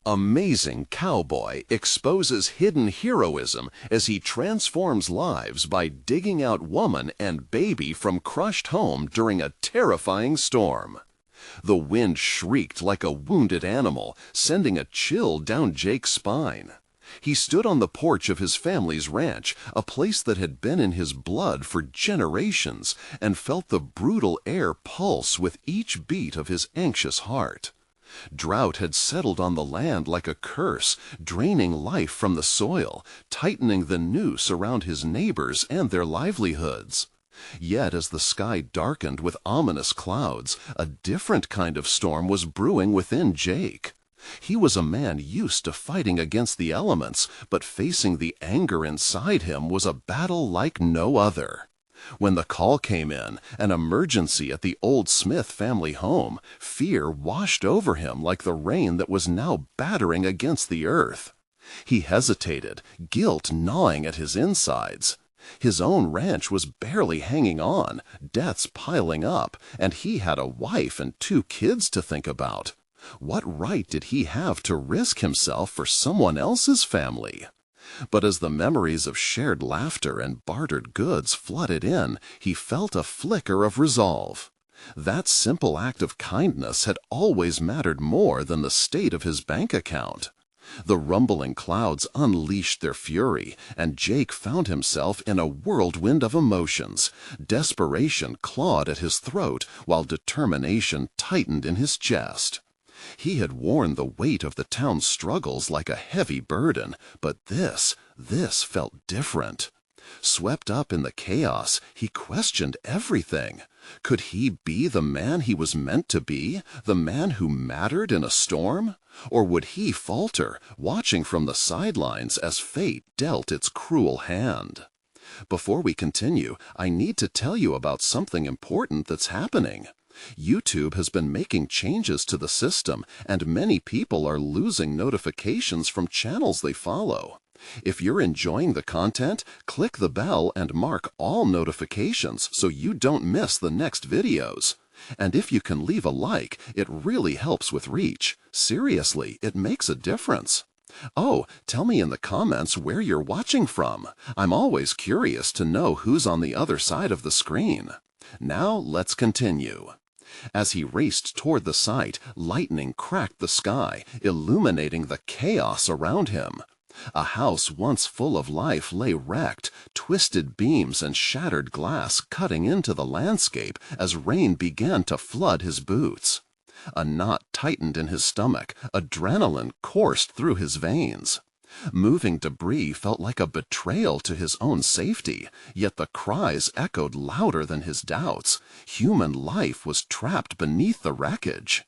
Amazing Cowboy exposes hidden heroism as he transforms lives by digging out woman and baby from crushed home during a terrifying storm. The wind shrieked like a wounded animal, sending a chill down Jake's spine. He stood on the porch of his family's ranch, a place that had been in his blood for generations, and felt the brutal air pulse with each beat of his anxious heart. Drought had settled on the land like a curse, draining life from the soil, tightening the noose around his neighbors and their livelihoods. Yet as the sky darkened with ominous clouds, a different kind of storm was brewing within Jake. He was a man used to fighting against the elements, but facing the anger inside him was a battle like no other. When the call came in, an emergency at the old Smith family home, fear washed over him like the rain that was now battering against the earth. He hesitated, guilt gnawing at his insides. His own ranch was barely hanging on, debts piling up, and he had a wife and 2 kids to think about. What right did he have to risk himself for someone else's family? But as the memories of shared laughter and bartered goods flooded in, he felt a flicker of resolve. That simple act of kindness had always mattered more than the state of his bank account. The rumbling clouds unleashed their fury, and Jake found himself in a whirlwind of emotions. Desperation clawed at his throat, while determination tightened in his chest. He had worn the weight of the town's struggles like a heavy burden, but this felt different. Swept up in the chaos, he questioned everything. Could he be the man he was meant to be, the man who mattered in a storm? Or would he falter, watching from the sidelines as fate dealt its cruel hand? Before we continue, I need to tell you about something important that's happening. YouTube has been making changes to the system, and many people are losing notifications from channels they follow. If you're enjoying the content, click the bell and mark all notifications so you don't miss the next videos. And if you can leave a like, it really helps with reach. Seriously, it makes a difference. Oh, tell me in the comments where you're watching from. I'm always curious to know who's on the other side of the screen. Now let's continue. As he raced toward the site, lightning cracked the sky, illuminating the chaos around him. A house once full of life lay wrecked, twisted beams and shattered glass cutting into the landscape as rain began to flood his boots. A knot tightened in his stomach, adrenaline coursed through his veins. Moving debris felt like a betrayal to his own safety, yet the cries echoed louder than his doubts. Human life was trapped beneath the wreckage.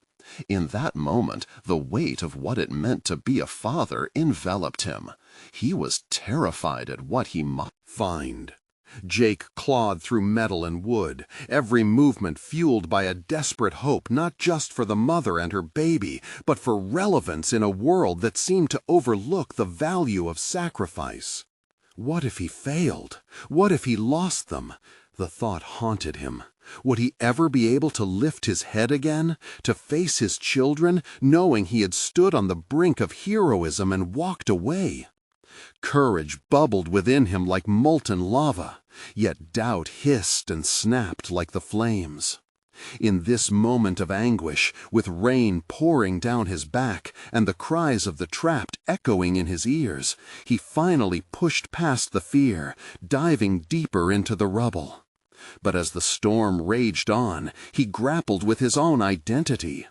In that moment, the weight of what it meant to be a father enveloped him. He was terrified at what he might find. Jake clawed through metal and wood, every movement fueled by a desperate hope not just for the mother and her baby, but for relevance in a world that seemed to overlook the value of sacrifice. What if he failed? What if he lost them? The thought haunted him. Would he ever be able to lift his head again, to face his children, knowing he had stood on the brink of heroism and walked away? Courage bubbled within him like molten lava, yet doubt hissed and snapped like the flames. In this moment of anguish, with rain pouring down his back and the cries of the trapped echoing in his ears, he finally pushed past the fear, diving deeper into the rubble. But as the storm raged on, he grappled with his own identity.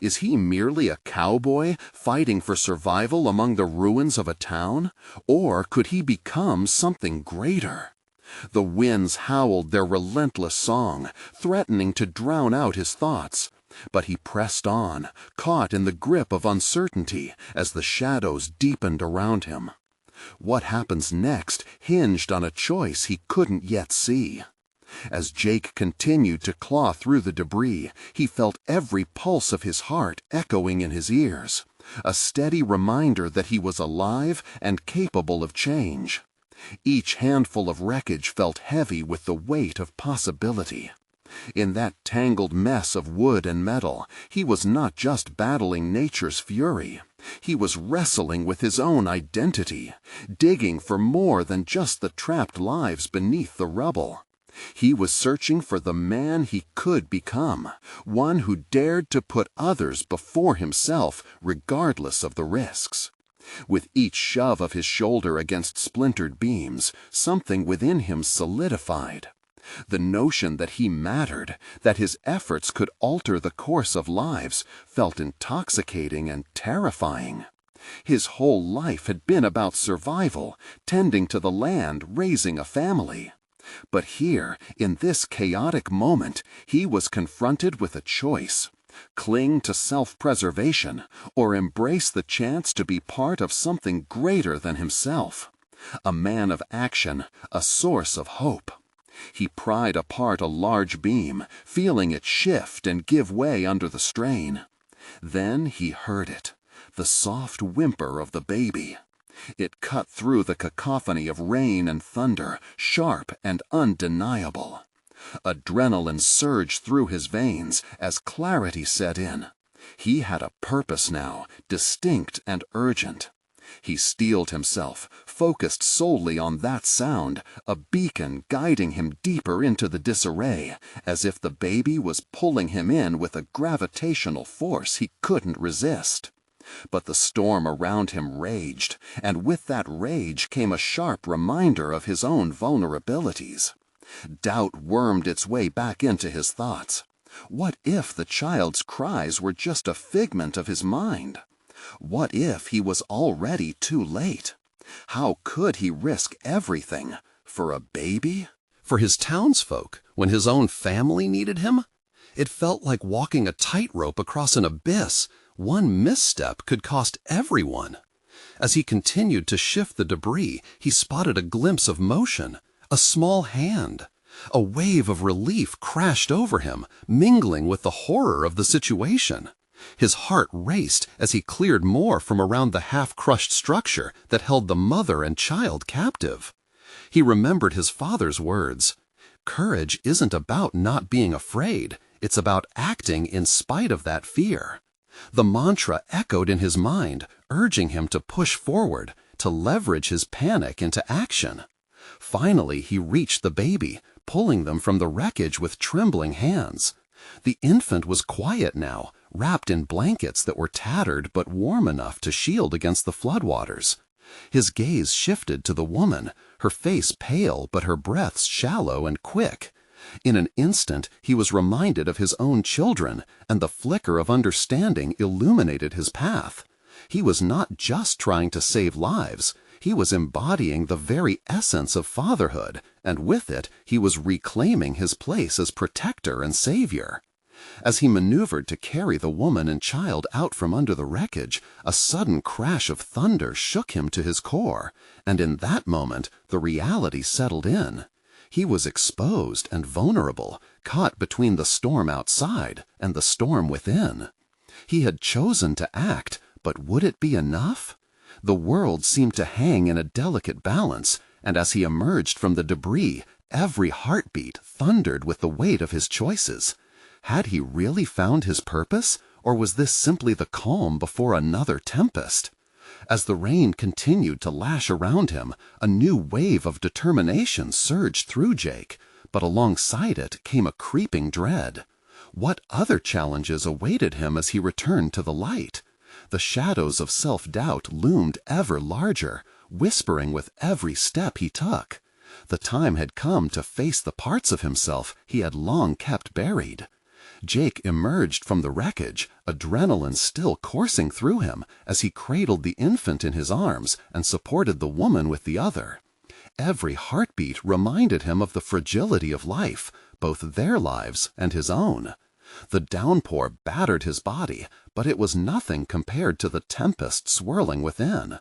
Is he merely a cowboy fighting for survival among the ruins of a town? Or could he become something greater? The winds howled their relentless song, threatening to drown out his thoughts. But he pressed on, caught in the grip of uncertainty as the shadows deepened around him. What happens next hinged on a choice he couldn't yet see. As Jake continued to claw through the debris, he felt every pulse of his heart echoing in his ears, a steady reminder that he was alive and capable of change. Each handful of wreckage felt heavy with the weight of possibility. In that tangled mess of wood and metal, he was not just battling nature's fury. He was wrestling with his own identity, digging for more than just the trapped lives beneath the rubble. He was searching for the man he could become, one who dared to put others before himself, regardless of the risks. With each shove of his shoulder against splintered beams, something within him solidified. The notion that he mattered, that his efforts could alter the course of lives, felt intoxicating and terrifying. His whole life had been about survival, tending to the land, raising a family. But here, in this chaotic moment, he was confronted with a choice: cling to self-preservation, or embrace the chance to be part of something greater than himself. A man of action, a source of hope. He pried apart a large beam, feeling it shift and give way under the strain. Then he heard it, the soft whimper of the baby. It cut through the cacophony of rain and thunder, sharp and undeniable. Adrenaline surged through his veins as clarity set in. He had a purpose now, distinct and urgent. He steeled himself, focused solely on that sound, a beacon guiding him deeper into the disarray, as if the baby was pulling him in with a gravitational force he couldn't resist. But the storm around him raged, and with that rage came a sharp reminder of his own vulnerabilities. Doubt wormed its way back into his thoughts. What if the child's cries were just a figment of his mind? What if he was already too late? How could he risk everything for a baby? For his townsfolk, when his own family needed him? It felt like walking a tightrope across an abyss. One misstep could cost everyone. As he continued to shift the debris, he spotted a glimpse of motion, a small hand. A wave of relief crashed over him, mingling with the horror of the situation. His heart raced as he cleared more from around the half-crushed structure that held the mother and child captive. He remembered his father's words. Courage isn't about not being afraid, it's about acting in spite of that fear. The mantra echoed in his mind, urging him to push forward, to leverage his panic into action. Finally, he reached the baby, pulling them from the wreckage with trembling hands. The infant was quiet now, wrapped in blankets that were tattered but warm enough to shield against the floodwaters. His gaze shifted to the woman, her face pale but her breaths shallow and quick. In an instant, he was reminded of his own children, and the flicker of understanding illuminated his path. He was not just trying to save lives. He was embodying the very essence of fatherhood, and with it, he was reclaiming his place as protector and savior. As he maneuvered to carry the woman and child out from under the wreckage, a sudden crash of thunder shook him to his core, and in that moment, the reality settled in. He was exposed and vulnerable, caught between the storm outside and the storm within. He had chosen to act, but would it be enough? The world seemed to hang in a delicate balance, and as he emerged from the debris, every heartbeat thundered with the weight of his choices. Had he really found his purpose, or was this simply the calm before another tempest? As the rain continued to lash around him, a new wave of determination surged through Jake, but alongside it came a creeping dread. What other challenges awaited him as he returned to the light? The shadows of self-doubt loomed ever larger, whispering with every step he took. The time had come to face the parts of himself he had long kept buried. Jake emerged from the wreckage, adrenaline still coursing through him, as he cradled the infant in his arms and supported the woman with the other. Every heartbeat reminded him of the fragility of life, both their lives and his own. The downpour battered his body, but it was nothing compared to the tempest swirling within.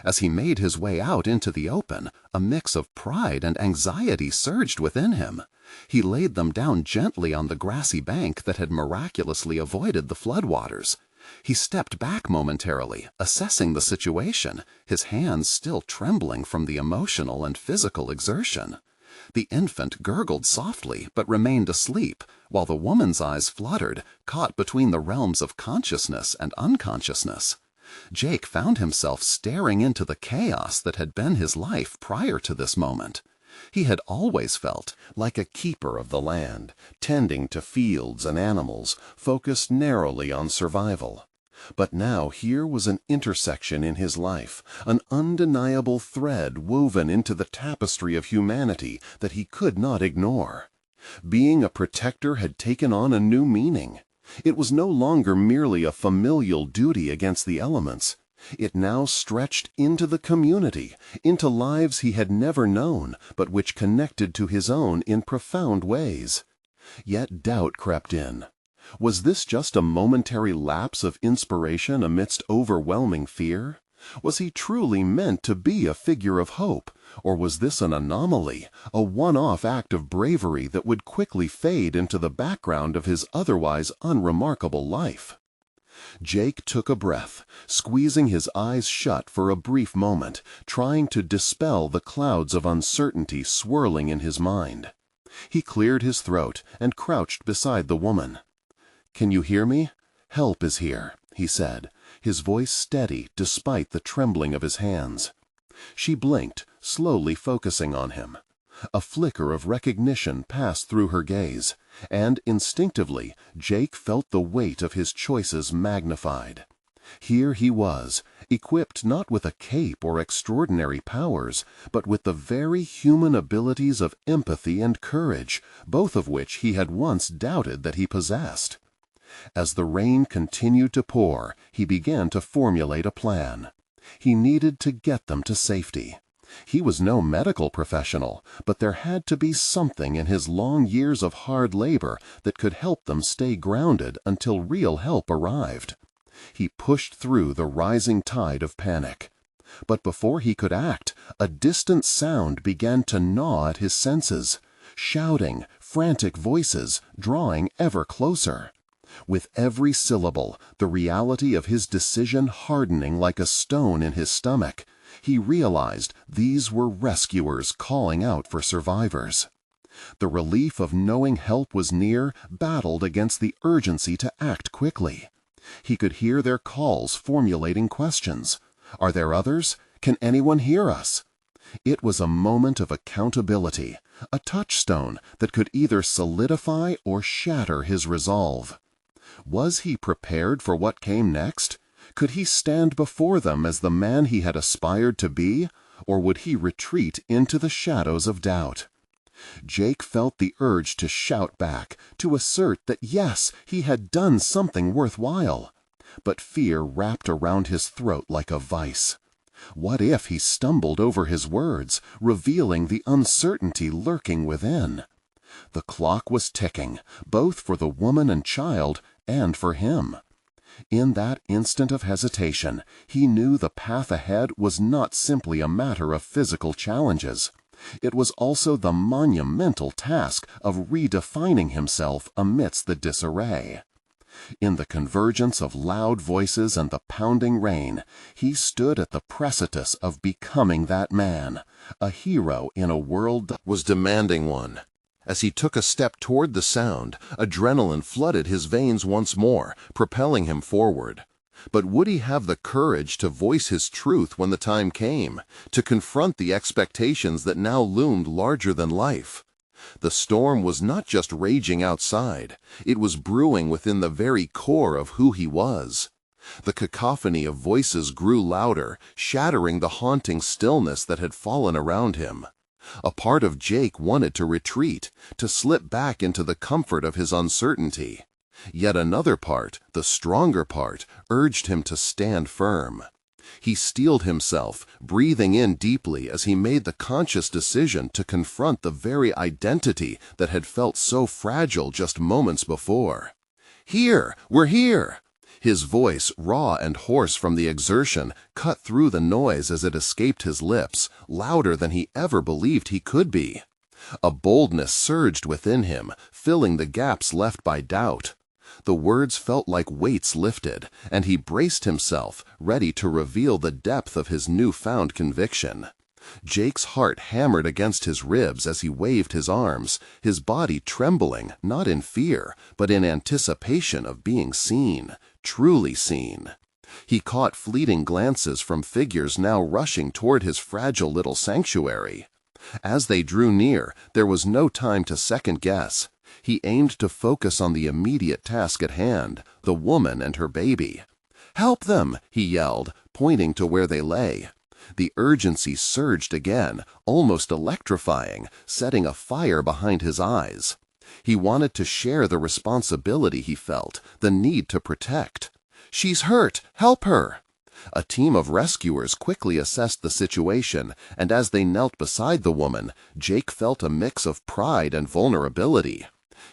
As he made his way out into the open, a mix of pride and anxiety surged within him. He laid them down gently on the grassy bank that had miraculously avoided the floodwaters. He stepped back momentarily, assessing the situation, his hands still trembling from the emotional and physical exertion. The infant gurgled softly but remained asleep, while the woman's eyes fluttered, caught between the realms of consciousness and unconsciousness. Jake found himself staring into the chaos that had been his life prior to this moment. He had always felt like a keeper of the land, tending to fields and animals, focused narrowly on survival. But now here was an intersection in his life, an undeniable thread woven into the tapestry of humanity that he could not ignore. Being a protector had taken on a new meaning. It was no longer merely a familial duty against the elements. It now stretched into the community, into lives he had never known, but which connected to his own in profound ways. Yet doubt crept in. Was this just a momentary lapse of inspiration amidst overwhelming fear? Was he truly meant to be a figure of hope, or was this an anomaly, a one-off act of bravery that would quickly fade into the background of his otherwise unremarkable life? Jake took a breath, squeezing his eyes shut for a brief moment, trying to dispel the clouds of uncertainty swirling in his mind. He cleared his throat and crouched beside the woman. "Can you hear me? Help is here," he said, his voice steady despite the trembling of his hands. She blinked, slowly focusing on him. A flicker of recognition passed through her gaze, and instinctively Jake felt the weight of his choices magnified. Here he was, equipped not with a cape or extraordinary powers, but with the very human abilities of empathy and courage, both of which he had once doubted that he possessed. As the rain continued to pour, he began to formulate a plan. He needed to get them to safety. He was no medical professional, but there had to be something in his long years of hard labor that could help them stay grounded until real help arrived. He pushed through the rising tide of panic. But before he could act, a distant sound began to gnaw at his senses. Shouting, frantic voices, drawing ever closer. With every syllable, the reality of his decision hardening like a stone in his stomach, he realized these were rescuers calling out for survivors. The relief of knowing help was near battled against the urgency to act quickly. He could hear their calls formulating questions. "Are there others? Can anyone hear us?" It was a moment of accountability, a touchstone that could either solidify or shatter his resolve. Was he prepared for what came next? Could he stand before them as the man he had aspired to be, or would he retreat into the shadows of doubt? Jake felt the urge to shout back, to assert that yes, he had done something worthwhile. But fear wrapped around his throat like a vice. What if he stumbled over his words, revealing the uncertainty lurking within? The clock was ticking, both for the woman and child, and for him. In that instant of hesitation, he knew the path ahead was not simply a matter of physical challenges. It was also the monumental task of redefining himself amidst the disarray. In the convergence of loud voices and the pounding rain, he stood at the precipice of becoming that man, a hero in a world that was demanding one. As he took a step toward the sound, adrenaline flooded his veins once more, propelling him forward. But would he have the courage to voice his truth when the time came, to confront the expectations that now loomed larger than life? The storm was not just raging outside, it was brewing within the very core of who he was. The cacophony of voices grew louder, shattering the haunting stillness that had fallen around him. A part of Jake wanted to retreat, to slip back into the comfort of his uncertainty. Yet another part, the stronger part, urged him to stand firm. He steeled himself, breathing in deeply as he made the conscious decision to confront the very identity that had felt so fragile just moments before. "Here! We're here!" His voice, raw and hoarse from the exertion, cut through the noise as it escaped his lips, louder than he ever believed he could be. A boldness surged within him, filling the gaps left by doubt. The words felt like weights lifted, and he braced himself, ready to reveal the depth of his newfound conviction. Jake's heart hammered against his ribs as he waved his arms, his body trembling, not in fear, but in anticipation of being seen, truly seen. He caught fleeting glances from figures now rushing toward his fragile little sanctuary. As they drew near, there was no time to second-guess. He aimed to focus on the immediate task at hand, the woman and her baby. "Help them!" he yelled, pointing to where they lay. The urgency surged again, almost electrifying, setting a fire behind his eyes. He wanted to share the responsibility he felt, the need to protect. "She's hurt! Help her!" A team of rescuers quickly assessed the situation, and as they knelt beside the woman, Jake felt a mix of pride and vulnerability.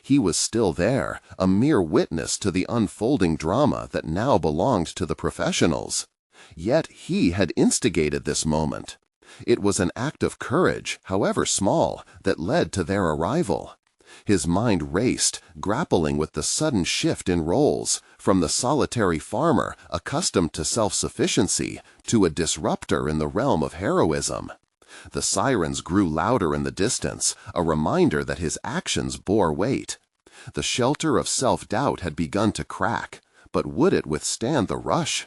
He was still there, a mere witness to the unfolding drama that now belonged to the professionals. Yet he had instigated this moment. It was an act of courage, however small, that led to their arrival. His mind raced, grappling with the sudden shift in roles, from the solitary farmer accustomed to self-sufficiency to a disruptor in the realm of heroism. The sirens grew louder in the distance, a reminder that his actions bore weight. The shelter of self-doubt had begun to crack, but would it withstand the rush?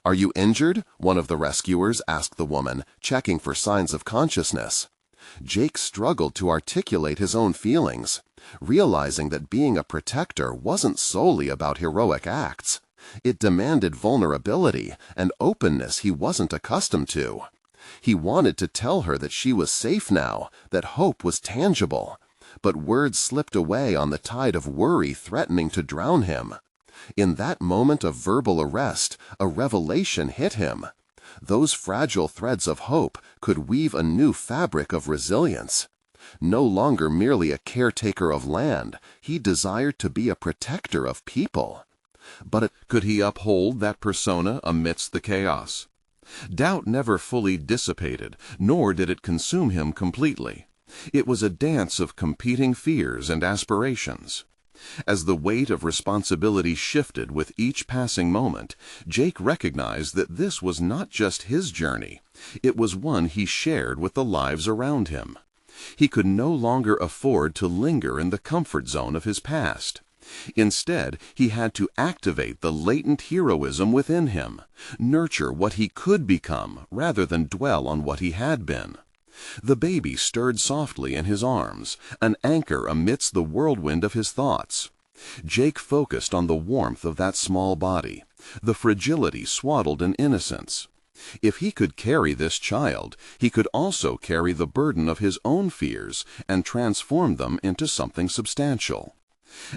"Are you injured?" one of the rescuers asked the woman, checking for signs of consciousness. Jake struggled to articulate his own feelings, realizing that being a protector wasn't solely about heroic acts. It demanded vulnerability and openness he wasn't accustomed to. He wanted to tell her that she was safe now, that hope was tangible, but words slipped away on the tide of worry threatening to drown him. In that moment of verbal arrest, a revelation hit him. Those fragile threads of hope could weave a new fabric of resilience. No longer merely a caretaker of land, he desired to be a protector of people. But could he uphold that persona amidst the chaos? Doubt never fully dissipated, nor did it consume him completely. It was a dance of competing fears and aspirations. As the weight of responsibility shifted with each passing moment, Jake recognized that this was not just his journey. It was one he shared with the lives around him. He could no longer afford to linger in the comfort zone of his past. Instead, he had to activate the latent heroism within him, nurture what he could become rather than dwell on what he had been. The baby stirred softly in his arms, an anchor amidst the whirlwind of his thoughts. Jake focused on the warmth of that small body, the fragility swaddled in innocence. If he could carry this child, he could also carry the burden of his own fears and transform them into something substantial.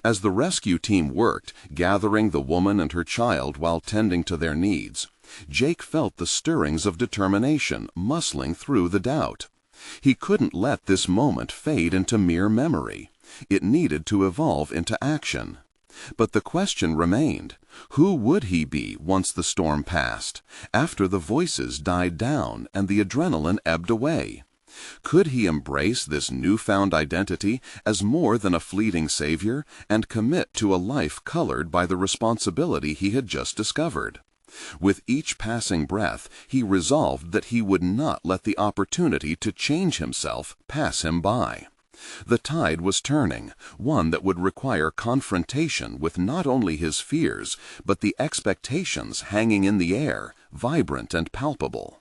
As the rescue team worked, gathering the woman and her child while tending to their needs, Jake felt the stirrings of determination muscling through the doubt. He couldn't let this moment fade into mere memory. It needed to evolve into action. But the question remained, who would he be once the storm passed, after the voices died down and the adrenaline ebbed away? Could he embrace this newfound identity as more than a fleeting savior and commit to a life colored by the responsibility he had just discovered? With each passing breath, he resolved that he would not let the opportunity to change himself pass him by. The tide was turning, one that would require confrontation with not only his fears, but the expectations hanging in the air, vibrant and palpable.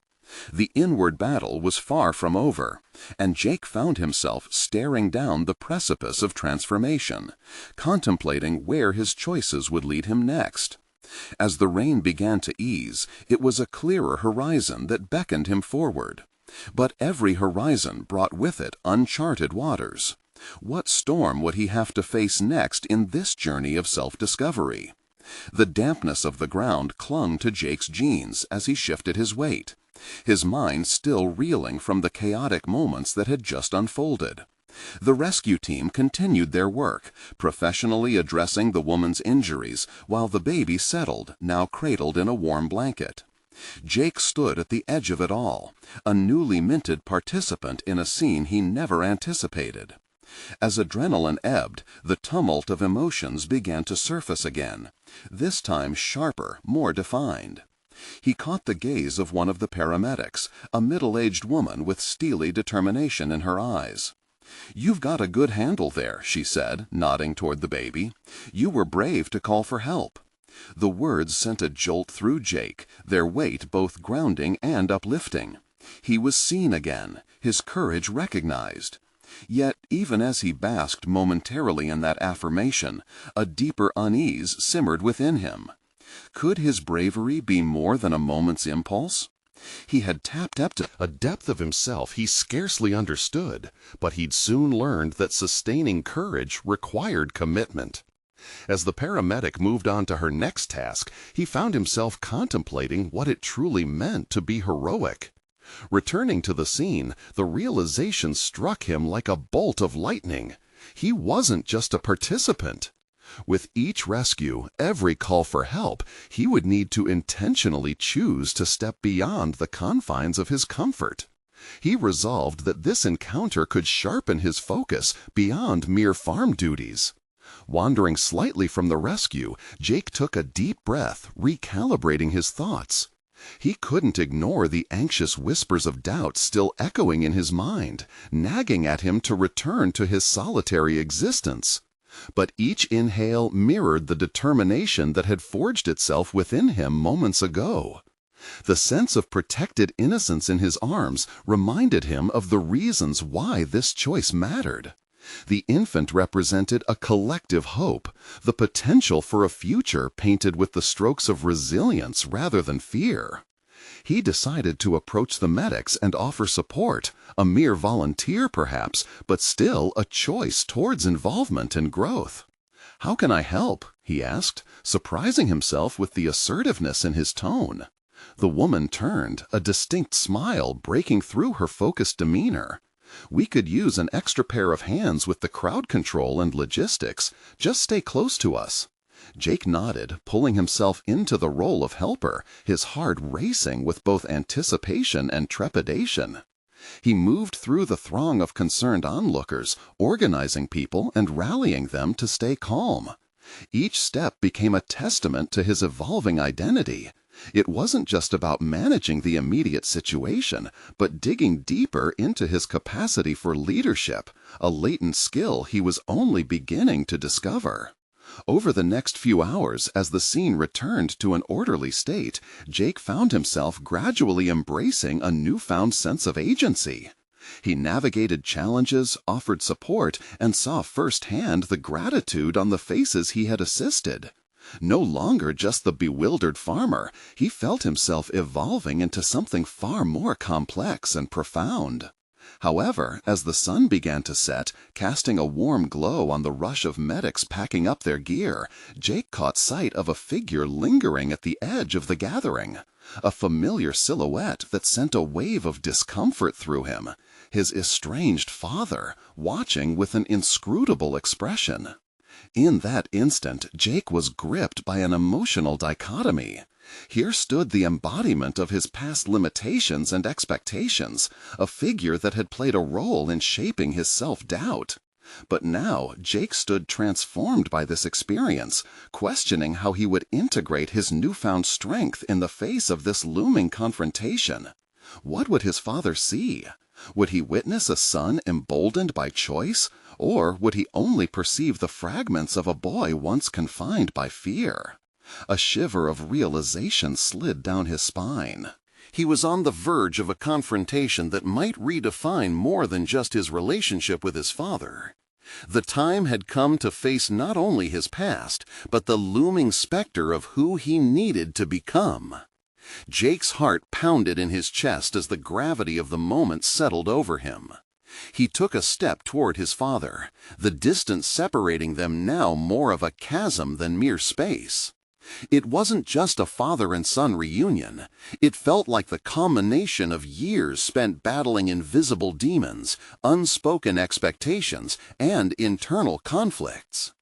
The inward battle was far from over, and Jake found himself staring down the precipice of transformation, contemplating where his choices would lead him next. As the rain began to ease, it was a clearer horizon that beckoned him forward. But every horizon brought with it uncharted waters. What storm would he have to face next in this journey of self-discovery? The dampness of the ground clung to Jake's jeans as he shifted his weight, his mind still reeling from the chaotic moments that had just unfolded. The rescue team continued their work, professionally addressing the woman's injuries while the baby settled, now cradled in a warm blanket. Jake stood at the edge of it all, a newly minted participant in a scene he never anticipated. As adrenaline ebbed, the tumult of emotions began to surface again, this time sharper, more defined. He caught the gaze of one of the paramedics, a middle-aged woman with steely determination in her eyes. "You've got a good handle there," she said, nodding toward the baby. "You were brave to call for help." The words sent a jolt through Jake, their weight both grounding and uplifting. He was seen again, his courage recognized. Yet, even as he basked momentarily in that affirmation, a deeper unease simmered within him. Could his bravery be more than a moment's impulse? He had tapped into A depth of himself he scarcely understood, but he'd soon learned that sustaining courage required commitment. As the paramedic moved on to her next task, he found himself contemplating what it truly meant to be heroic. Returning to the scene, the realization struck him like a bolt of lightning. He wasn't just a participant. With each rescue, every call for help, he would need to intentionally choose to step beyond the confines of his comfort. He resolved that this encounter could sharpen his focus beyond mere farm duties. Wandering slightly from the rescue, Jake took a deep breath, recalibrating his thoughts. He couldn't ignore the anxious whispers of doubt still echoing in his mind, nagging at him to return to his solitary existence. But each inhale mirrored the determination that had forged itself within him moments ago. The sense of protected innocence in his arms reminded him of the reasons why this choice mattered. The infant represented a collective hope, the potential for a future painted with the strokes of resilience rather than fear. He decided to approach the medics and offer support, a mere volunteer perhaps, but still a choice towards involvement and growth. "How can I help?" he asked, surprising himself with the assertiveness in his tone. The woman turned, a distinct smile breaking through her focused demeanor. "We could use an extra pair of hands with the crowd control and logistics. Just stay close to us." Jake nodded, pulling himself into the role of helper, his heart racing with both anticipation and trepidation. He moved through the throng of concerned onlookers, organizing people and rallying them to stay calm. Each step became a testament to his evolving identity. It wasn't just about managing the immediate situation, but digging deeper into his capacity for leadership, a latent skill he was only beginning to discover. Over the next few hours, as the scene returned to an orderly state, Jake found himself gradually embracing a newfound sense of agency. He navigated challenges, offered support, and saw firsthand the gratitude on the faces he had assisted. No longer just the bewildered farmer, he felt himself evolving into something far more complex and profound. However, as the sun began to set, casting a warm glow on the rush of medics packing up their gear, Jake caught sight of a figure lingering at the edge of the gathering. A familiar silhouette that sent a wave of discomfort through him. His estranged father, watching with an inscrutable expression. In that instant, Jake was gripped by an emotional dichotomy. Here stood the embodiment of his past limitations and expectations, a figure that had played a role in shaping his self-doubt. But now Jake stood transformed by this experience, questioning how he would integrate his newfound strength in the face of this looming confrontation. What would his father see? Would he witness a son emboldened by choice, or would he only perceive the fragments of a boy once confined by fear? A shiver of realization slid down his spine. He was on the verge of a confrontation that might redefine more than just his relationship with his father. The time had come to face not only his past, but the looming specter of who he needed to become. Jake's heart pounded in his chest as the gravity of the moment settled over him. He took a step toward his father, the distance separating them now more of a chasm than mere space. It wasn't just a father and son reunion. It felt like the culmination of years spent battling invisible demons, unspoken expectations, and internal conflicts.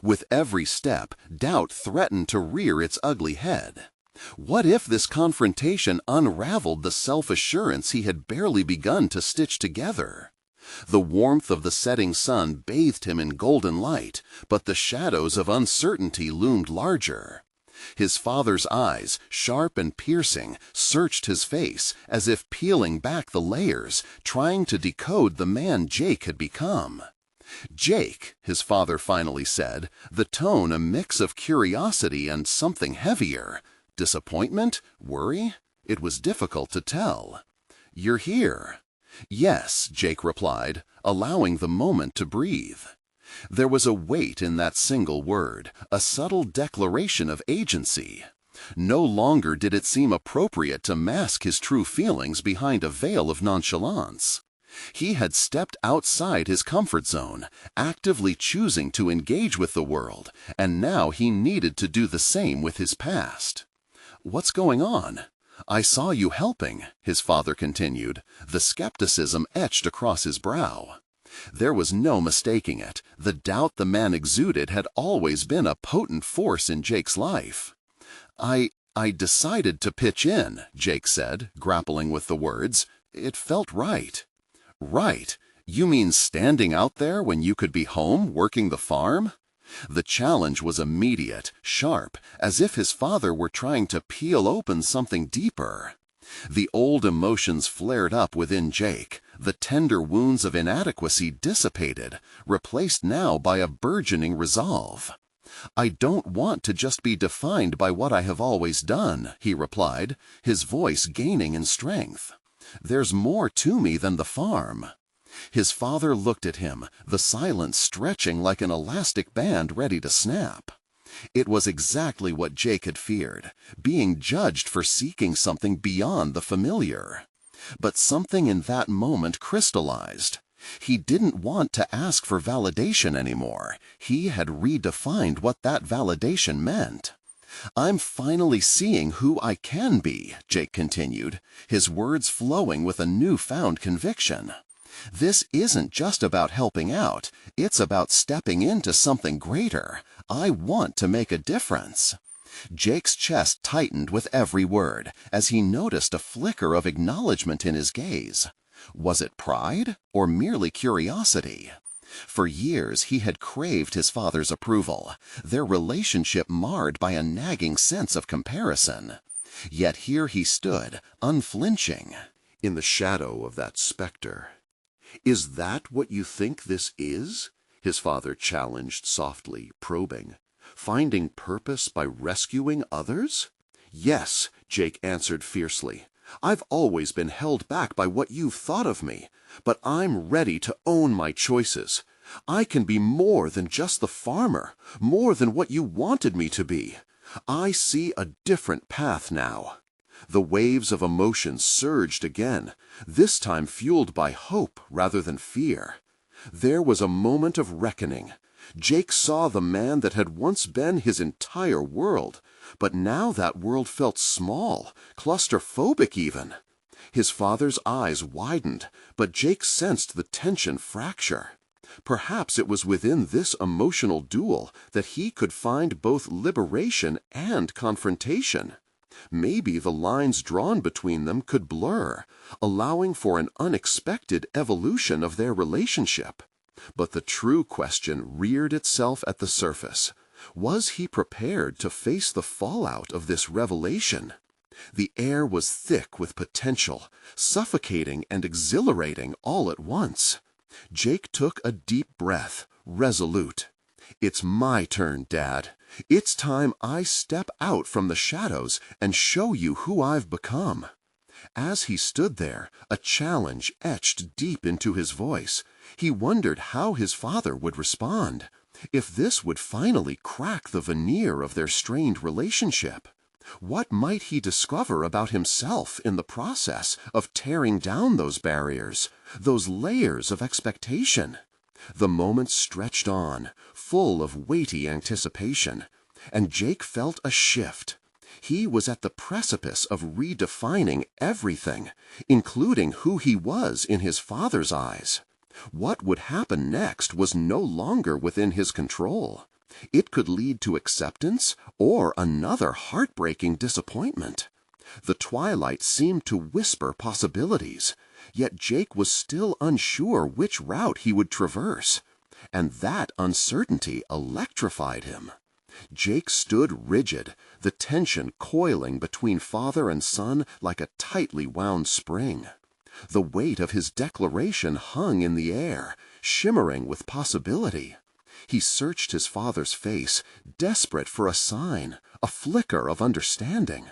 With every step, doubt threatened to rear its ugly head. What if this confrontation unraveled the self-assurance he had barely begun to stitch together? The warmth of the setting sun bathed him in golden light, but the shadows of uncertainty loomed larger. His father's eyes, sharp and piercing, searched his face as if peeling back the layers, trying to decode the man Jake had become. "Jake," his father finally said, the tone a mix of curiosity and something heavier. Disappointment? Worry? It was difficult to tell. "You're here." "Yes," Jake replied, allowing the moment to breathe. There was a weight in that single word, a subtle declaration of agency. No longer did it seem appropriate to mask his true feelings behind a veil of nonchalance. He had stepped outside his comfort zone, actively choosing to engage with the world, and now he needed to do the same with his past. "What's going on? I saw you helping," his father continued, the skepticism etched across his brow. There was no mistaking it. The doubt the man exuded had always been a potent force in Jake's life. I decided to pitch in," Jake said, grappling with the words. "It felt right." "Right? You mean standing out there when you could be home working the farm?" The challenge was immediate, sharp, as if his father were trying to peel open something deeper. The old emotions flared up within Jake. The tender wounds of inadequacy dissipated, replaced now by a burgeoning resolve. "I don't want to just be defined by what I have always done," he replied, his voice gaining in strength. "There's more to me than the farm." His father looked at him, the silence stretching like an elastic band ready to snap. It was exactly what Jake had feared, being judged for seeking something beyond the familiar. But something in that moment crystallized. He didn't want to ask for validation anymore. He had redefined what that validation meant. "I'm finally seeing who I can be," Jake continued, his words flowing with a newfound conviction. "This isn't just about helping out. It's about stepping into something greater. I want to make a difference." Jake's chest tightened with every word as he noticed a flicker of acknowledgement in his gaze. Was it pride or merely curiosity? For years he had craved his father's approval, their relationship marred by a nagging sense of comparison. Yet here he stood, unflinching, in the shadow of that specter. "Is that what you think this is?" his father challenged softly, probing. "Finding purpose by rescuing others?" "Yes," Jake answered fiercely. "I've always been held back by what you've thought of me, but I'm ready to own my choices. I can be more than just the farmer, more than what you wanted me to be. I see a different path now." The waves of emotion surged again, this time fueled by hope rather than fear. There was a moment of reckoning. Jake saw the man that had once been his entire world, but now that world felt small, claustrophobic even. His father's eyes widened, but Jake sensed the tension fracture. Perhaps it was within this emotional duel that he could find both liberation and confrontation. Maybe the lines drawn between them could blur, allowing for an unexpected evolution of their relationship. But the true question reared itself at the surface. Was he prepared to face the fallout of this revelation? The air was thick with potential, suffocating and exhilarating all at once. Jake took a deep breath, resolute. "It's my turn, Dad. It's time I step out from the shadows and show you who I've become." As he stood there, a challenge etched deep into his voice. He wondered how his father would respond, if this would finally crack the veneer of their strained relationship. What might he discover about himself in the process of tearing down those barriers, those layers of expectation? The moments stretched on, full of weighty anticipation, and Jake felt a shift. He was at the precipice of redefining everything, including who he was in his father's eyes. What would happen next was no longer within his control. It could lead to acceptance or another heartbreaking disappointment. The twilight seemed to whisper possibilities, yet Jake was still unsure which route he would traverse, and that uncertainty electrified him. Jake stood rigid, the tension coiling between father and son like a tightly wound spring. The weight of his declaration hung in the air, shimmering with possibility. He searched his father's face, desperate for a sign, a flicker of understanding.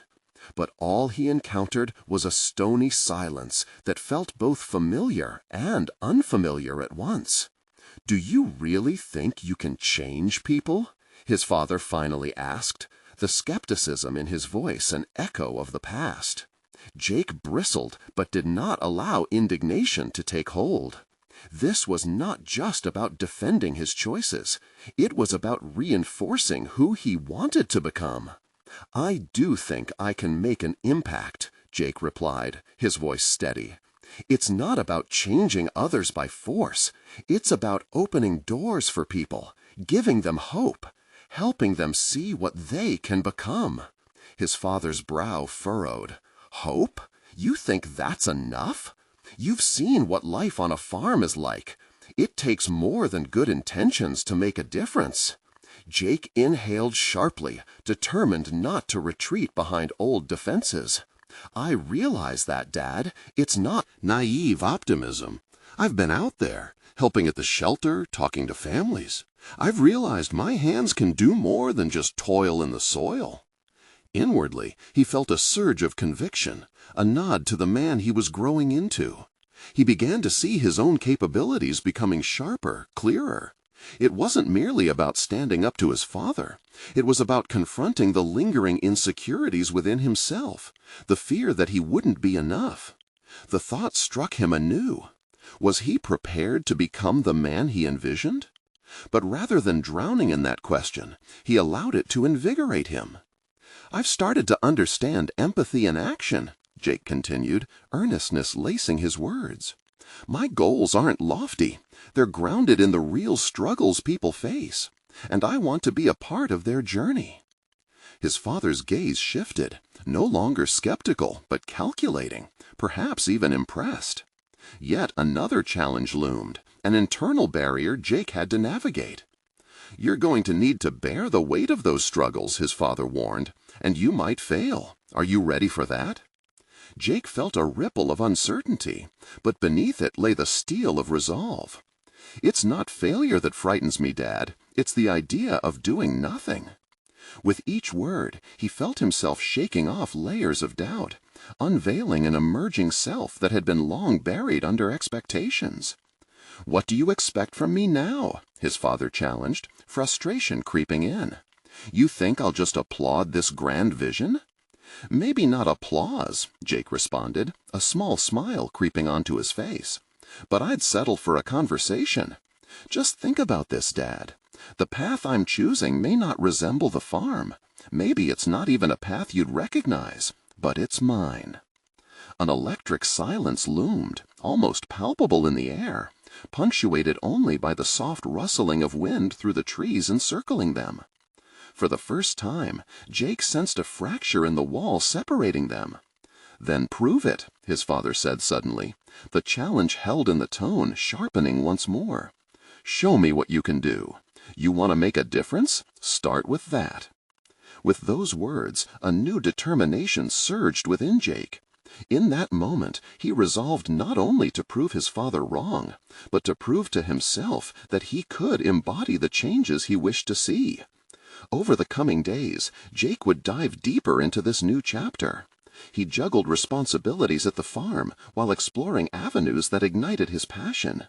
But all he encountered was a stony silence that felt both familiar and unfamiliar at once. "Do you really think you can change people?" his father finally asked, the skepticism in his voice an echo of the past. Jake bristled but did not allow indignation to take hold. This was not just about defending his choices. It was about reinforcing who he wanted to become. "I do think I can make an impact," Jake replied, his voice steady. "It's not about changing others by force. It's about opening doors for people, giving them hope, helping them see what they can become." His father's brow furrowed. "Hope? You think that's enough? You've seen what life on a farm is like. It takes more than good intentions to make a difference." Jake inhaled sharply, determined not to retreat behind old defenses. "I realize that, Dad. It's not Naive optimism. I've been out there, helping at the shelter, talking to families. I've realized my hands can do more than just toil in the soil." Inwardly, he felt a surge of conviction, a nod to the man he was growing into. He began to see his own capabilities becoming sharper, clearer. It wasn't merely about standing up to his father. It was about confronting the lingering insecurities within himself, the fear that he wouldn't be enough. The thought struck him anew. Was he prepared to become the man he envisioned? But rather than drowning in that question, he allowed it to invigorate him. "I've started to understand empathy in action," Jake continued, earnestness lacing his words. "My goals aren't lofty. They're grounded in the real struggles people face, and I want to be a part of their journey." His father's gaze shifted, no longer skeptical, but calculating, perhaps even impressed. Yet another challenge loomed, an internal barrier Jake had to navigate. "You're going to need to bear the weight of those struggles," his father warned, "and you might fail. Are you ready for that?" Jake felt a ripple of uncertainty, but beneath it lay the steel of resolve. "It's not failure that frightens me, Dad. It's the idea of doing nothing." With each word, he felt himself shaking off layers of doubt, unveiling an emerging self that had been long buried under expectations. "What do you expect from me now?" his father challenged, frustration creeping in. "You think I'll just applaud this grand vision?" "Maybe not applause," Jake responded, a small smile creeping onto his face. "But I'd settle for a conversation. Just think about this, Dad. The path I'm choosing may not resemble the farm. Maybe it's not even a path you'd recognize, but it's mine." An electric silence loomed, almost palpable in the air, punctuated only by the soft rustling of wind through the trees encircling them. For the first time, Jake sensed a fracture in the wall separating them. "Then prove it," his father said suddenly, the challenge held in the tone sharpening once more. "Show me what you can do. You want to make a difference? Start with that." With those words, a new determination surged within Jake. In that moment, he resolved not only to prove his father wrong, but to prove to himself that he could embody the changes he wished to see. Over the coming days, Jake would dive deeper into this new chapter. He juggled responsibilities at the farm while exploring avenues that ignited his passion.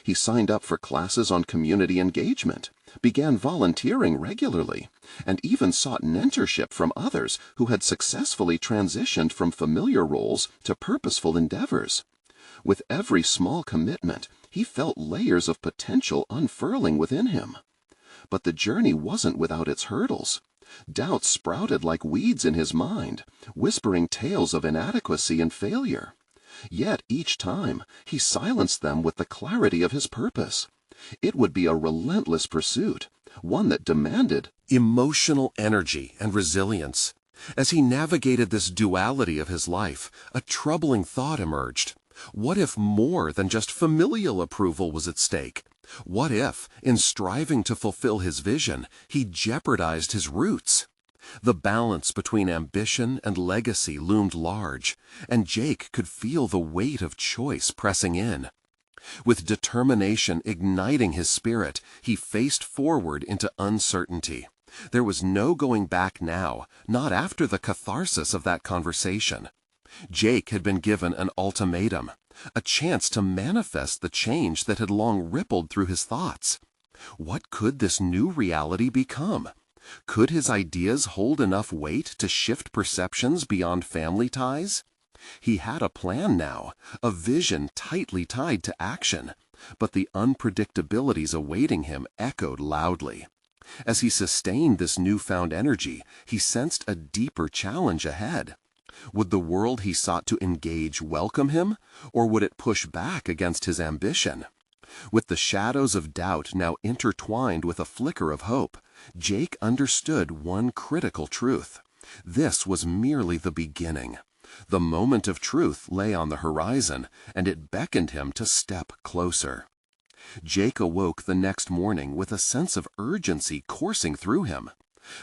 He signed up for classes on community engagement, began volunteering regularly, and even sought mentorship from others who had successfully transitioned from familiar roles to purposeful endeavors. With every small commitment, he felt layers of potential unfurling within him. But the journey wasn't without its hurdles. Doubts sprouted like weeds in his mind, whispering tales of inadequacy and failure. Yet each time, he silenced them with the clarity of his purpose. It would be a relentless pursuit, one that demanded emotional energy and resilience. As he navigated this duality of his life, a troubling thought emerged. What if more than just familial approval was at stake? What if, in striving to fulfill his vision, he jeopardized his roots? The balance between ambition and legacy loomed large, and Jake could feel the weight of choice pressing in. With determination igniting his spirit, he faced forward into uncertainty. There was no going back now, not after the catharsis of that conversation. Jake had been given an ultimatum, a chance to manifest the change that had long rippled through his thoughts. What could this new reality become? Could his ideas hold enough weight to shift perceptions beyond family ties? He had a plan now, a vision tightly tied to action, but the unpredictabilities awaiting him echoed loudly. As he sustained this newfound energy, he sensed a deeper challenge ahead. Would the world he sought to engage welcome him, or would it push back against his ambition? With the shadows of doubt now intertwined with a flicker of hope, Jake understood one critical truth. This was merely the beginning. The moment of truth lay on the horizon, and it beckoned him to step closer. Jake awoke the next morning with a sense of urgency coursing through him.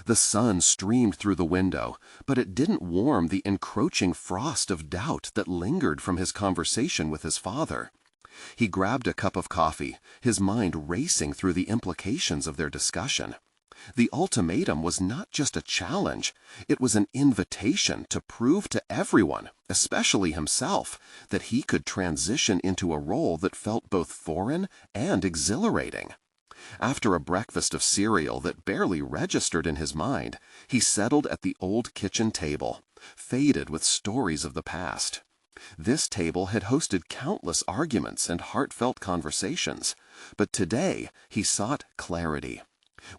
The sun streamed through the window, but it didn't warm the encroaching frost of doubt that lingered from his conversation with his father. He grabbed a cup of coffee, his mind racing through the implications of their discussion. The ultimatum was not just a challenge, it was an invitation to prove to everyone, especially himself, that he could transition into a role that felt both foreign and exhilarating. After a breakfast of cereal that barely registered in his mind, he settled at the old kitchen table, faded with stories of the past. This table had hosted countless arguments and heartfelt conversations, but today he sought clarity.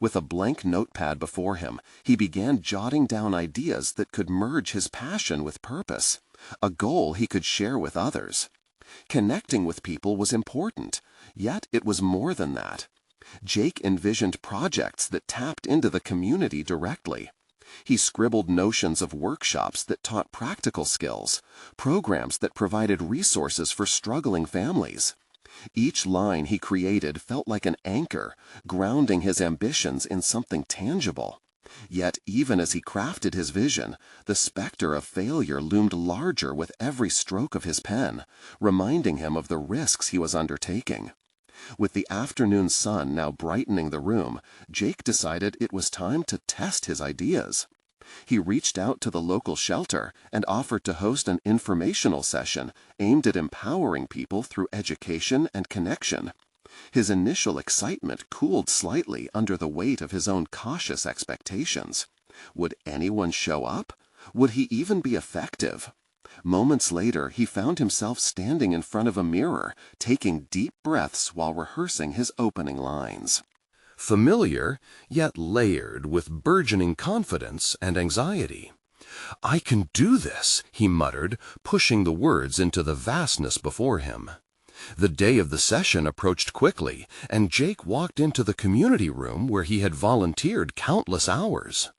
With a blank notepad before him, he began jotting down ideas that could merge his passion with purpose, a goal he could share with others. Connecting with people was important, yet it was more than that. Jake envisioned projects that tapped into the community directly. He scribbled notions of workshops that taught practical skills, programs that provided resources for struggling families. Each line he created felt like an anchor, grounding his ambitions in something tangible. Yet even as he crafted his vision, the specter of failure loomed larger with every stroke of his pen, reminding him of the risks he was undertaking. With the afternoon sun now brightening the room, Jake decided it was time to test his ideas. He reached out to the local shelter and offered to host an informational session aimed at empowering people through education and connection. His initial excitement cooled slightly under the weight of his own cautious expectations. Would anyone show up? Would he even be effective? Moments later, he found himself standing in front of a mirror, taking deep breaths while rehearsing his opening lines. Familiar, yet layered with burgeoning confidence and anxiety. "I can do this," he muttered, pushing the words into the vastness before him. The day of the session approached quickly, and Jake walked into the community room where he had volunteered countless hours.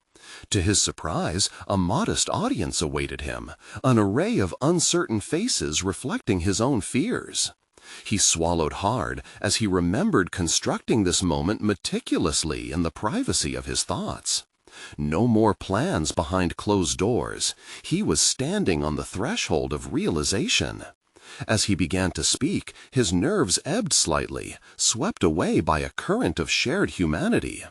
To his surprise, a modest audience awaited him, an array of uncertain faces reflecting his own fears. He swallowed hard as he remembered constructing this moment meticulously in the privacy of his thoughts. No more plans behind closed doors. He was standing on the threshold of realization. As he began to speak, his nerves ebbed slightly, swept away by a current of shared humanity.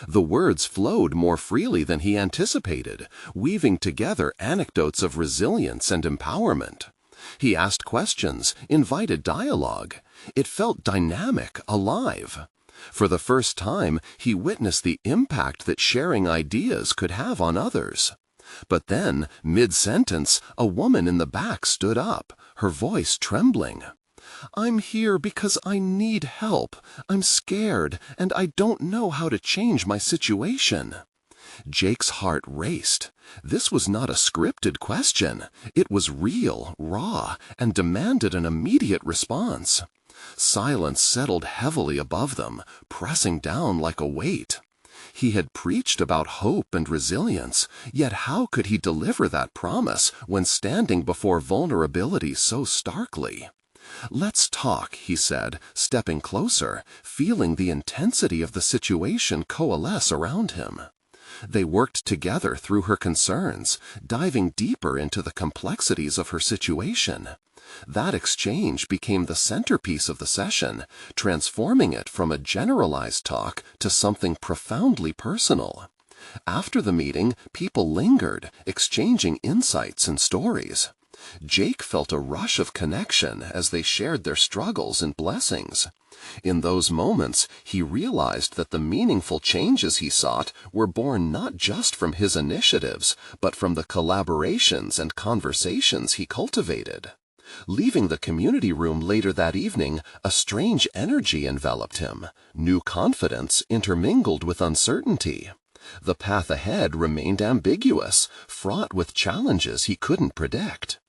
The words flowed more freely than he anticipated, weaving together anecdotes of resilience and empowerment. He asked questions, invited dialogue. It felt dynamic, alive. For the first time, he witnessed the impact that sharing ideas could have on others. But then, mid-sentence, a woman in the back stood up, her voice trembling. "I'm here because I need help. I'm scared, and I don't know how to change my situation." Jake's heart raced. This was not a scripted question. It was real, raw, and demanded an immediate response. Silence settled heavily above them, pressing down like a weight. He had preached about hope and resilience, yet how could he deliver that promise when standing before vulnerability so starkly? "Let's talk," he said, stepping closer, feeling the intensity of the situation coalesce around him. They worked together through her concerns, diving deeper into the complexities of her situation. That exchange became the centerpiece of the session, transforming it from a generalized talk to something profoundly personal. After the meeting, people lingered, exchanging insights and stories. Jake felt a rush of connection as they shared their struggles and blessings. In those moments, he realized that the meaningful changes he sought were born not just from his initiatives, but from the collaborations and conversations he cultivated. Leaving the community room later that evening, a strange energy enveloped him. New confidence intermingled with uncertainty. The path ahead remained ambiguous, fraught with challenges he couldn't predict.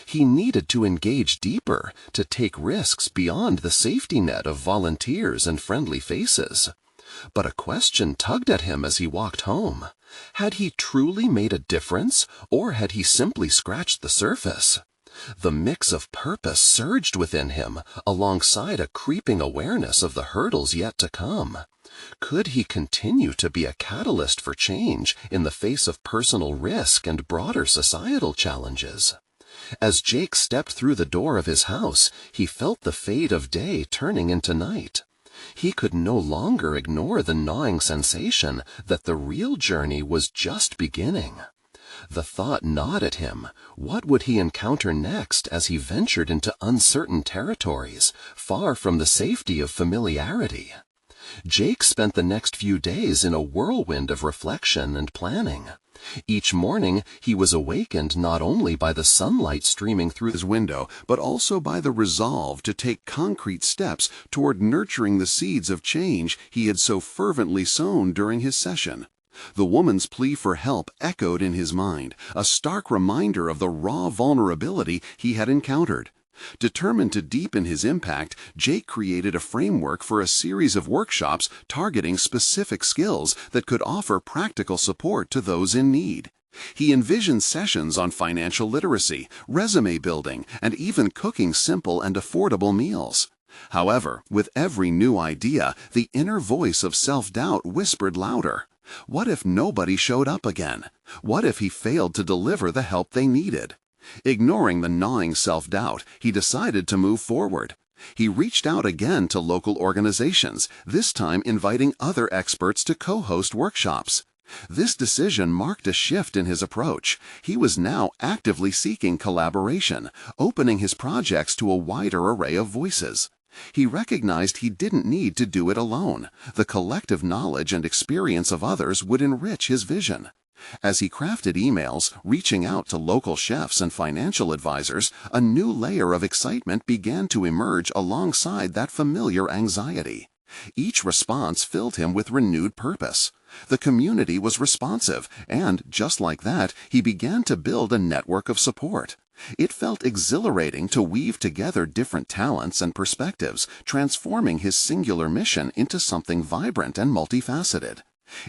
He needed to engage deeper, to take risks beyond the safety net of volunteers and friendly faces. But a question tugged at him as he walked home. Had he truly made a difference, or had he simply scratched the surface? The mix of purpose surged within him, alongside a creeping awareness of the hurdles yet to come. Could he continue to be a catalyst for change in the face of personal risk and broader societal challenges? As Jake stepped through the door of his house, he felt the fade of day turning into night. He could no longer ignore the gnawing sensation that the real journey was just beginning. The thought gnawed at him. What would he encounter next as he ventured into uncertain territories, far from the safety of familiarity? Jake spent the next few days in a whirlwind of reflection and planning. Each morning, he was awakened not only by the sunlight streaming through his window, but also by the resolve to take concrete steps toward nurturing the seeds of change he had so fervently sown during his session. The woman's plea for help echoed in his mind, a stark reminder of the raw vulnerability he had encountered. Determined to deepen his impact, Jake created a framework for a series of workshops targeting specific skills that could offer practical support to those in need. He envisioned sessions on financial literacy, resume building, and even cooking simple and affordable meals. However, with every new idea, the inner voice of self-doubt whispered louder. What if nobody showed up again? What if he failed to deliver the help they needed? Ignoring the gnawing self-doubt, he decided to move forward. He reached out again to local organizations, this time inviting other experts to co-host workshops. This decision marked a shift in his approach. He was now actively seeking collaboration, opening his projects to a wider array of voices. He recognized he didn't need to do it alone. The collective knowledge and experience of others would enrich his vision. As he crafted emails, reaching out to local chefs and financial advisors, a new layer of excitement began to emerge alongside that familiar anxiety. Each response filled him with renewed purpose. The community was responsive, and, just like that, he began to build a network of support. It felt exhilarating to weave together different talents and perspectives, transforming his singular mission into something vibrant and multifaceted.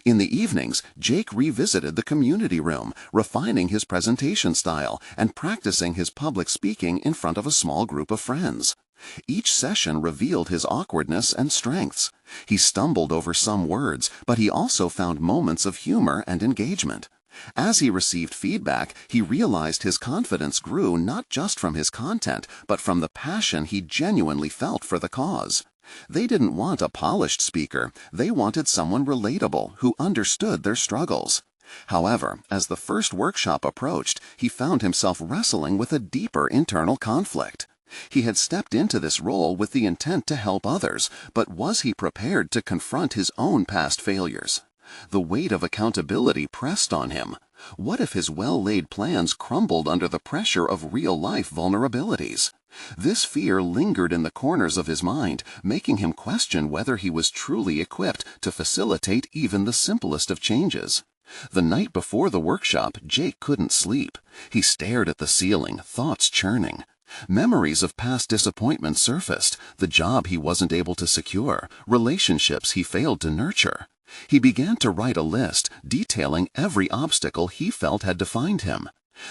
In the evenings, Jake revisited the community room, refining his presentation style and practicing his public speaking in front of a small group of friends. Each session revealed his awkwardness and strengths. He stumbled over some words, but he also found moments of humor and engagement. As he received feedback, he realized his confidence grew not just from his content, but from the passion he genuinely felt for the cause. They didn't want a polished speaker, they wanted someone relatable who understood their struggles. However, as the first workshop approached, he found himself wrestling with a deeper internal conflict. He had stepped into this role with the intent to help others, but was he prepared to confront his own past failures? The weight of accountability pressed on him. What if his well-laid plans crumbled under the pressure of real-life vulnerabilities? This fear lingered in the corners of his mind, making him question whether he was truly equipped to facilitate even the simplest of changes. The night before the workshop, Jake couldn't sleep. He stared at the ceiling, thoughts churning. Memories of past disappointment surfaced, the job he wasn't able to secure, relationships he failed to nurture. He began to write a list detailing every obstacle he felt had defined him.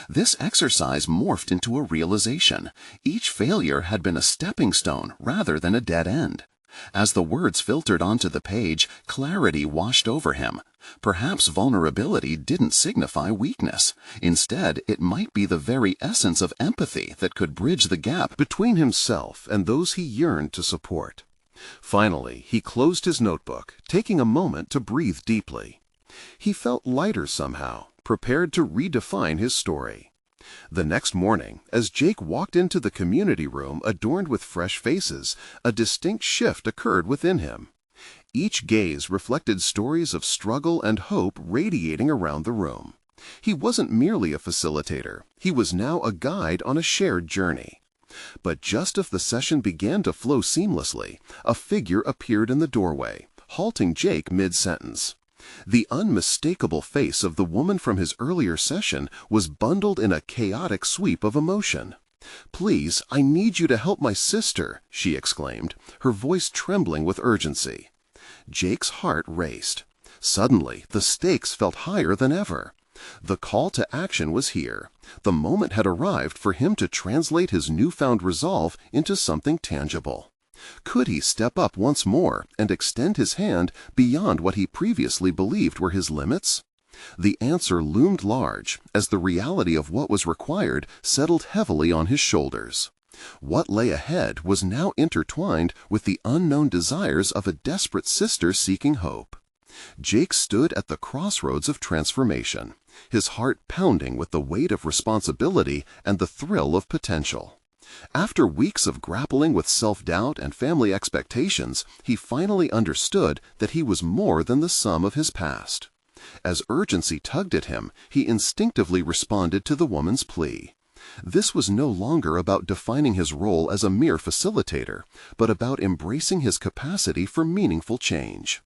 This exercise morphed into a realization. Each failure had been a stepping stone rather than a dead end. As the words filtered onto the page, clarity washed over him. Perhaps vulnerability didn't signify weakness. Instead, it might be the very essence of empathy that could bridge the gap between himself and those he yearned to support. Finally, he closed his notebook, taking a moment to breathe deeply. He felt lighter somehow, prepared to redefine his story. The next morning, as Jake walked into the community room adorned with fresh faces, a distinct shift occurred within him. Each gaze reflected stories of struggle and hope radiating around the room. He wasn't merely a facilitator, he was now a guide on a shared journey. But just as the session began to flow seamlessly, a figure appeared in the doorway, halting Jake mid-sentence. The unmistakable face of the woman from his earlier session was bundled in a chaotic sweep of emotion. "Please, I need you to help my sister," she exclaimed, her voice trembling with urgency. Jake's heart raced. Suddenly, the stakes felt higher than ever. The call to action was here. The moment had arrived for him to translate his newfound resolve into something tangible. Could he step up once more and extend his hand beyond what he previously believed were his limits? The answer loomed large as the reality of what was required settled heavily on his shoulders. What lay ahead was now intertwined with the unknown desires of a desperate sister seeking hope. Jake stood at the crossroads of transformation, his heart pounding with the weight of responsibility and the thrill of potential. After weeks of grappling with self-doubt and family expectations, he finally understood that he was more than the sum of his past. As urgency tugged at him, he instinctively responded to the woman's plea. This was no longer about defining his role as a mere facilitator, but about embracing his capacity for meaningful change.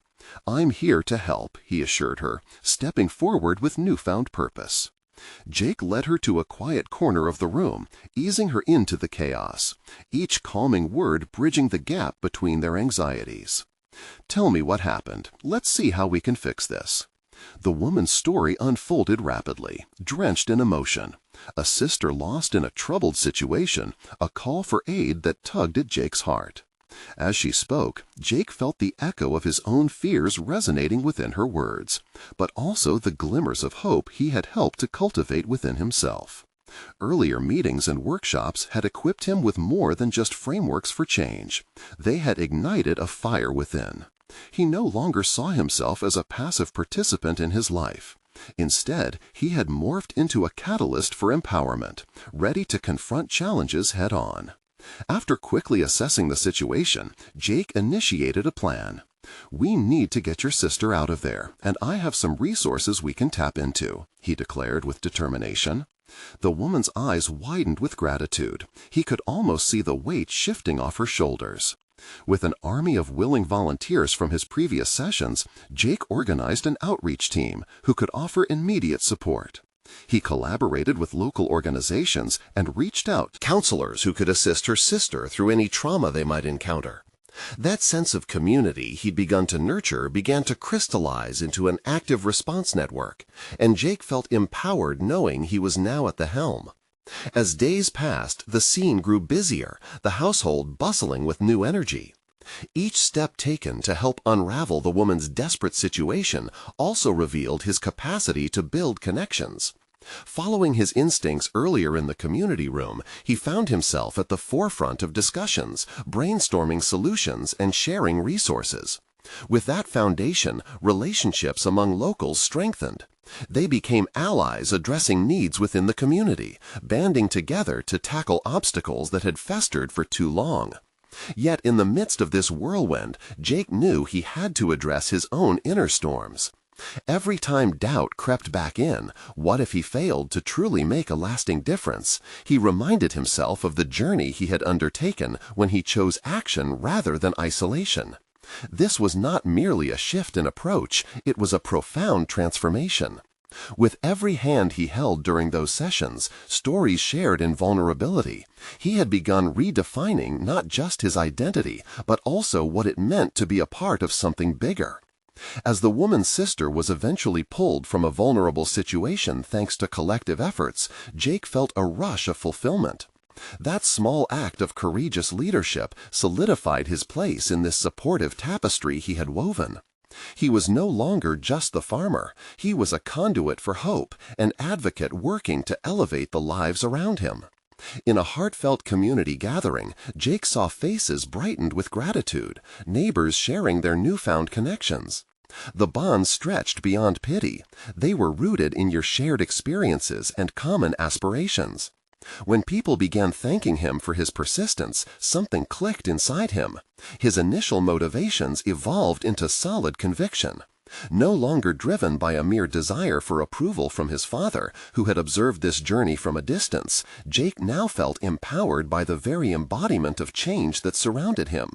"I'm here to help," he assured her, stepping forward with newfound purpose. Jake led her to a quiet corner of the room, easing her into the chaos, each calming word bridging the gap between their anxieties. "Tell me what happened. Let's see how we can fix this." The woman's story unfolded rapidly, drenched in emotion. A sister lost in a troubled situation, a call for aid that tugged at Jake's heart. As she spoke, Jake felt the echo of his own fears resonating within her words, but also the glimmers of hope he had helped to cultivate within himself. Earlier meetings and workshops had equipped him with more than just frameworks for change. They had ignited a fire within. He no longer saw himself as a passive participant in his life. Instead, he had morphed into a catalyst for empowerment, ready to confront challenges head-on. After quickly assessing the situation, Jake initiated a plan. "We need to get your sister out of there, and I have some resources we can tap into," he declared with determination. The woman's eyes widened with gratitude. He could almost see the weight shifting off her shoulders. With an army of willing volunteers from his previous sessions, Jake organized an outreach team who could offer immediate support. He collaborated with local organizations and reached out counselors who could assist her sister through any trauma they might encounter. That sense of community he'd begun to nurture began to crystallize into an active response network, and Jake felt empowered knowing he was now at the helm. As days passed, the scene grew busier, the household bustling with new energy. Each step taken to help unravel the woman's desperate situation also revealed his capacity to build connections. Following his instincts earlier in the community room, he found himself at the forefront of discussions, brainstorming solutions, and sharing resources. With that foundation, relationships among locals strengthened. They became allies addressing needs within the community, banding together to tackle obstacles that had festered for too long. Yet in the midst of this whirlwind, Jake knew he had to address his own inner storms. Every time doubt crept back in, what if he failed to truly make a lasting difference? He reminded himself of the journey he had undertaken when he chose action rather than isolation. This was not merely a shift in approach, it was a profound transformation. With every hand he held during those sessions, stories shared in vulnerability, he had begun redefining not just his identity, but also what it meant to be a part of something bigger. As the woman's sister was eventually pulled from a vulnerable situation thanks to collective efforts, Jake felt a rush of fulfillment. That small act of courageous leadership solidified his place in this supportive tapestry he had woven. He was no longer just the farmer. He was a conduit for hope, an advocate working to elevate the lives around him. In a heartfelt community gathering, Jake saw faces brightened with gratitude, neighbors sharing their newfound connections. The bonds stretched beyond pity. They were rooted in your shared experiences and common aspirations. When people began thanking him for his persistence, something clicked inside him. His initial motivations evolved into solid conviction. No longer driven by a mere desire for approval from his father, who had observed this journey from a distance, Jake now felt empowered by the very embodiment of change that surrounded him.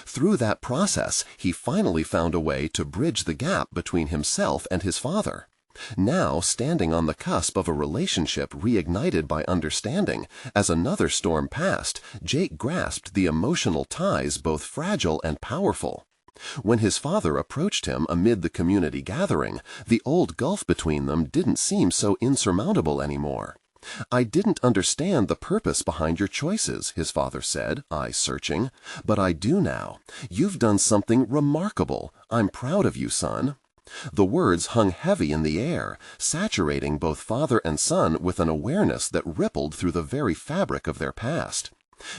Through that process, he finally found a way to bridge the gap between himself and his father. Now, standing on the cusp of a relationship reignited by understanding, as another storm passed, Jake grasped the emotional ties both fragile and powerful. When his father approached him amid the community gathering, the old gulf between them didn't seem so insurmountable anymore. "I didn't understand the purpose behind your choices," his father said, eyes searching, "but I do now. You've done something remarkable. I'm proud of you, son." The words hung heavy in the air, saturating both father and son with an awareness that rippled through the very fabric of their past.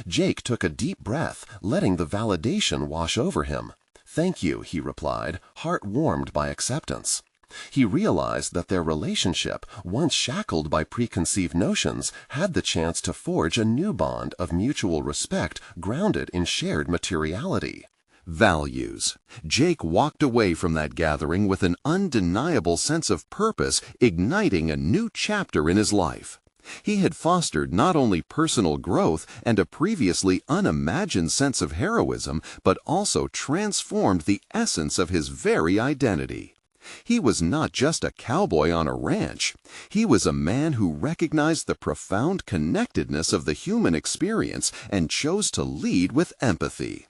Jake took a deep breath, letting the validation wash over him. "Thank you," he replied, heart warmed by acceptance. He realized that their relationship, once shackled by preconceived notions, had the chance to forge a new bond of mutual respect grounded in shared materiality. Values. Jake walked away from that gathering with an undeniable sense of purpose, igniting a new chapter in his life. He had fostered not only personal growth and a previously unimagined sense of heroism, but also transformed the essence of his very identity. He was not just a cowboy on a ranch. He was a man who recognized the profound connectedness of the human experience and chose to lead with empathy.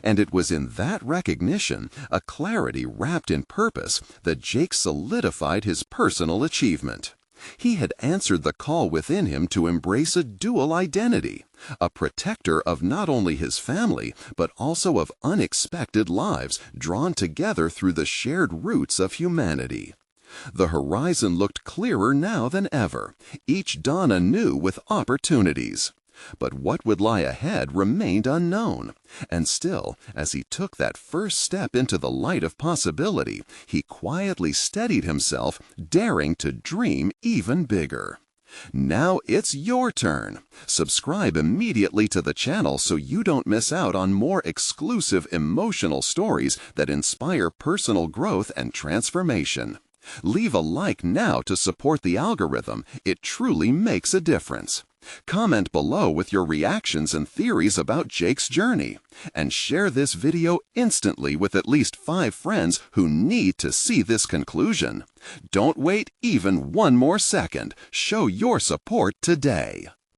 And it was in that recognition, a clarity wrapped in purpose, that Jake solidified his personal achievement. He had answered the call within him to embrace a dual identity, a protector of not only his family, but also of unexpected lives drawn together through the shared roots of humanity. The horizon looked clearer now than ever, each dawn anew with opportunities. But what would lie ahead remained unknown, and still, as he took that first step into the light of possibility, he quietly steadied himself, daring to dream even bigger. Now it's your turn. Subscribe immediately to the channel so you don't miss out on more exclusive emotional stories that inspire personal growth and transformation. Leave a like now to support the algorithm. It truly makes a difference. Comment below with your reactions and theories about Jake's journey, and share this video instantly with at least 5 friends who need to see this conclusion. Don't wait even one more second. Show your support today.